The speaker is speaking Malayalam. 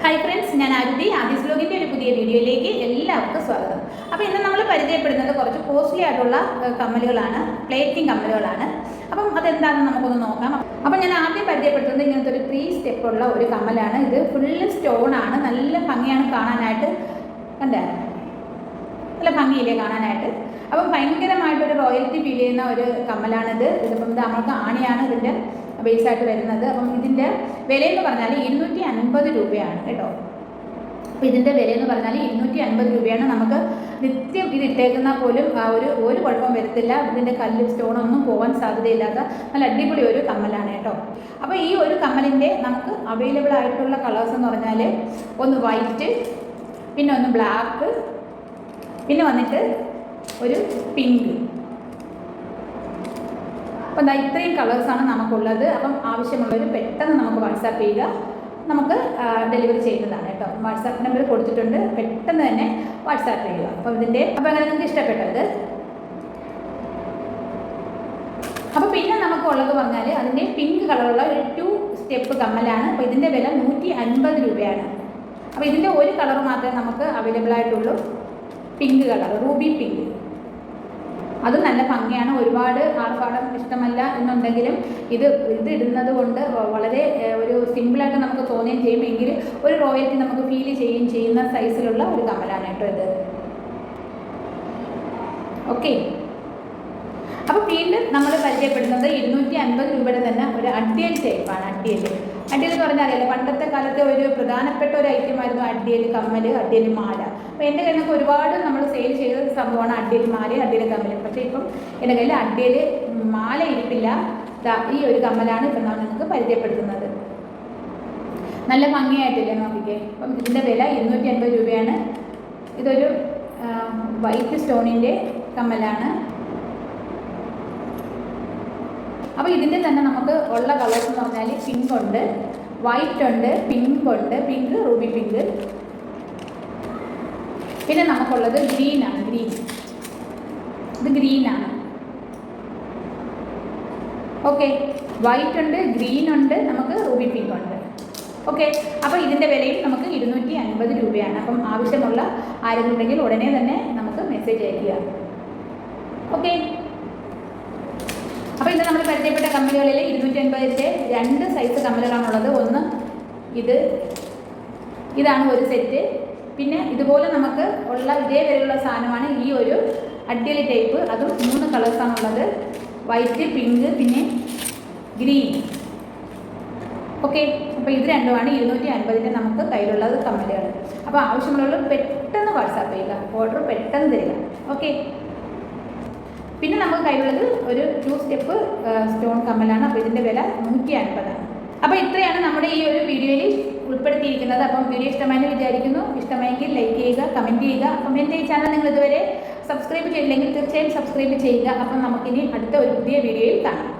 ഹായ് ഫ്രണ്ട്സ്, ഞാൻ ആരുതി. ആദിസ് വ്ലോഗിൻ്റെ ഒരു പുതിയ വീഡിയോയിലേക്ക് എല്ലാവർക്കും സ്വാഗതം. അപ്പോൾ ഇന്ന് നമ്മൾ പരിചയപ്പെടുന്നത് കുറച്ച് കോസ്റ്റ്ലി ആയിട്ടുള്ള കമ്മലുകളാണ്, പ്ലേറ്റിംഗ് കമ്മലുകളാണ്. അപ്പം അതെന്താണെന്ന് നമുക്കൊന്ന് നോക്കാം. അപ്പം ഞാൻ ആദ്യം പരിചയപ്പെടുത്തുന്നത് ഇങ്ങനത്തെ ഒരു 3 സ്റ്റെപ്പുള്ള ഒരു കമ്മലാണ്. ഇത് ഫുള്ള് സ്റ്റോണാണ്, നല്ല ഭംഗിയാണ് കാണാനായിട്ട്. കണ്ടേ, നല്ല ഭംഗിയില്ലേ കാണാനായിട്ട്. അപ്പം ഭയങ്കരമായിട്ടൊരു റോയൽറ്റി ഫീൽ ചെയ്യുന്ന ഒരു കമ്മലാണിത്. ഇതിപ്പം നമ്മൾക്ക് ആണിയാണ് ഇതിൻ്റെ ബേസായിട്ട് വരുന്നത്. അപ്പം ഇതിൻ്റെ വിലയെന്ന് പറഞ്ഞാൽ 250 രൂപയാണ് കേട്ടോ. അപ്പോൾ ഇതിൻ്റെ വിലയെന്ന് പറഞ്ഞാൽ 250 രൂപയാണ്. നമുക്ക് നിത്യം ഇത് ഇട്ടേക്കുന്ന പോലും ഒരു കുഴപ്പം വരത്തില്ല. ഇതിൻ്റെ കല്ല് സ്റ്റോണൊന്നും പോകാൻ സാധ്യതയില്ലാത്ത നല്ല അടിപൊളി ഒരു കമ്മലാണ് കേട്ടോ. അപ്പോൾ ഈ ഒരു കമ്മലിൻ്റെ നമുക്ക് അവൈലബിൾ ആയിട്ടുള്ള കളേഴ്സ് എന്ന് പറഞ്ഞാൽ ഒന്ന് വൈറ്റ്, പിന്നെ ഒന്ന് ബ്ലാക്ക്, പിന്നെ വന്നിട്ട് ഒരു പിങ്ക്. അപ്പം ഇത്രയും കളേഴ്സാണ് നമുക്കുള്ളത്. അപ്പം ആവശ്യമുള്ളവർ പെട്ടെന്ന് നമുക്ക് വാട്സാപ്പ് ചെയ്യുക, നമുക്ക് ഡെലിവറി ചെയ്യുന്നതാണ് കേട്ടോ. വാട്സാപ്പ് നമ്പർ കൊടുത്തിട്ടുണ്ട്, പെട്ടെന്ന് തന്നെ വാട്സാപ്പ് ചെയ്യുക. അപ്പോൾ അങ്ങനെ നിങ്ങൾക്ക് ഇഷ്ടപ്പെട്ടത്. അപ്പോൾ പിന്നെ നമുക്കുള്ളത് പറഞ്ഞാൽ അതിൻ്റെ പിങ്ക് കളറുള്ള ഒരു 2 സ്റ്റെപ്പ് കമ്മലാണ്. അപ്പോൾ ഇതിൻ്റെ വില 150 രൂപയാണ്. അപ്പോൾ ഇതിൻ്റെ ഒരു കളർ മാത്രമേ നമുക്ക് അവൈലബിൾ ആയിട്ടുള്ളൂ, പിങ്ക് കളർ, റൂബി പിങ്ക്. അത് നല്ല ഭംഗിയാണ്. ഒരുപാട് ആർഭാടം ഇഷ്ടമല്ല എന്നുണ്ടെങ്കിലും ഇത് ഇടുന്നത് കൊണ്ട് വളരെ ഒരു സിമ്പിളായിട്ട് നമുക്ക് തോന്നുകയും ചെയ്യും. എങ്കിൽ ഒരു റോയൽറ്റി നമുക്ക് ഫീൽ ചെയ്യുകയും ചെയ്യുന്ന സൈസിലുള്ള ഒരു കമ്മലാണ് കേട്ടോ ഇത്. ഓക്കെ, അപ്പോൾ വീണ്ടും നമ്മൾ പരിചയപ്പെടുന്നത് 250 രൂപയുടെ തന്നെ ഒരു അഡിയൽ ടൈപ്പാണ്. അഡിയൽ എന്ന് പറഞ്ഞാൽ അറിയാലോ, പണ്ടത്തെ കാലത്തെ ഒരു പ്രധാനപ്പെട്ട ഒരു ഐറ്റമായിരുന്നു അഡിയൽ കമ്മൽ, അഡിയൽ മാല. അപ്പോൾ എൻ്റെ കയ്യിൽ നിന്നൊക്കെ ഒരുപാട് നമ്മൾ സെയിൽ ചെയ്ത സംഭവമാണ് അഡിയൽ മാലയും അഡിയൽ കമ്മലും. പക്ഷേ ഇപ്പം എൻ്റെ കയ്യിൽ അഡിയൽ മാല ഇരിപ്പില്ല. ഈ ഒരു കമ്മലാണ് ഇപ്പം ഞാൻ നിങ്ങൾക്ക് പരിചയപ്പെടുത്തുന്നത്. നല്ല ഭംഗിയായിട്ടില്ലേ നോക്കിക്കേ. അപ്പം ഇതിൻ്റെ വില 250 രൂപയാണ്. ഇതൊരു വൈറ്റ് സ്റ്റോണിൻ്റെ കമ്മലാണ്. അപ്പോൾ ഇതിൻ്റെ തന്നെ നമുക്ക് ഉള്ള കളേഴ്സ് എന്ന് പറഞ്ഞാൽ പിങ്ക് ഉണ്ട്, വൈറ്റ് ഉണ്ട്, പിങ്ക് ഉണ്ട്, പിങ്ക് റൂബി പിങ്ക്. പിന്നെ നമുക്കുള്ളത് ഗ്രീനാണ്. ഇത് ഗ്രീനാണ്. ഓക്കെ, വൈറ്റ് ഉണ്ട്, ഗ്രീൻ ഉണ്ട്, നമുക്ക് റൂബി പിങ്ക് ഉണ്ട്. ഓക്കെ, അപ്പോൾ ഇതിൻ്റെ വിലയും നമുക്ക് 250 രൂപയാണ്. അപ്പം ആവശ്യമുള്ള ആരെങ്കിലും ഉണ്ടെങ്കിൽ ഉടനെ തന്നെ നമുക്ക് മെസ്സേജ് അയയ്ക്കുക. ഓക്കെ, അപ്പോൾ ഇന്ന് നമ്മൾ പരിചയപ്പെട്ട കമ്മലുകളിൽ 250-ൻ്റെ 2 സൈസ് കമ്മലുകളാണുള്ളത്. ഒന്ന് ഇതാണ് ഒരു സെറ്റ്. പിന്നെ ഇതുപോലെ നമുക്ക് ഉള്ള ഇതേ വരെയുള്ള സാധനമാണ് ഈ ഒരു അഡിയൽ ടൈപ്പ്. അതും 3 കളേഴ്സാണുള്ളത്, വൈറ്റ്, പിങ്ക്, പിന്നെ ഗ്രീൻ. ഓക്കെ, അപ്പോൾ ഇത് രണ്ടുമാണ് 250-ൻ്റെ നമുക്ക് കയ്യിലുള്ളത് കമ്മലുകൾ. അപ്പോൾ ആവശ്യമുള്ളവർ പെട്ടെന്ന് വാട്സാപ്പ് ചെയ്യുക, ഓർഡർ പെട്ടെന്ന് തരിക. ഓക്കെ, പിന്നെ നമുക്ക് കയ്യിലുള്ളത് ഒരു 2 സ്റ്റെപ്പ് സ്റ്റോൺ കമ്മലാണ്. അപ്പോൾ ഇതിൻ്റെ വില 150 ആണ്. അപ്പോൾ ഇത്രയാണ് നമ്മുടെ ഈ ഒരു വീഡിയോയിൽ ഉൾപ്പെടുത്തിയിരിക്കുന്നത്. അപ്പം വീഡിയോ ഇഷ്ടമായെന്ന് വിചാരിക്കുന്നു. ഇഷ്ടമായെങ്കിൽ ലൈക്ക് ചെയ്യുക, കമൻറ്റ് ചെയ്യുക. അപ്പം എൻ്റെ ഈ ചാനൽ നിങ്ങൾ ഇതുവരെ സബ്സ്ക്രൈബ് ചെയ്തില്ലെങ്കിൽ തീർച്ചയായും സബ്സ്ക്രൈബ് ചെയ്യുക. അപ്പം നമുക്കിനി അടുത്ത ഒരു പുതിയ വീഡിയോയിൽ കാണാം.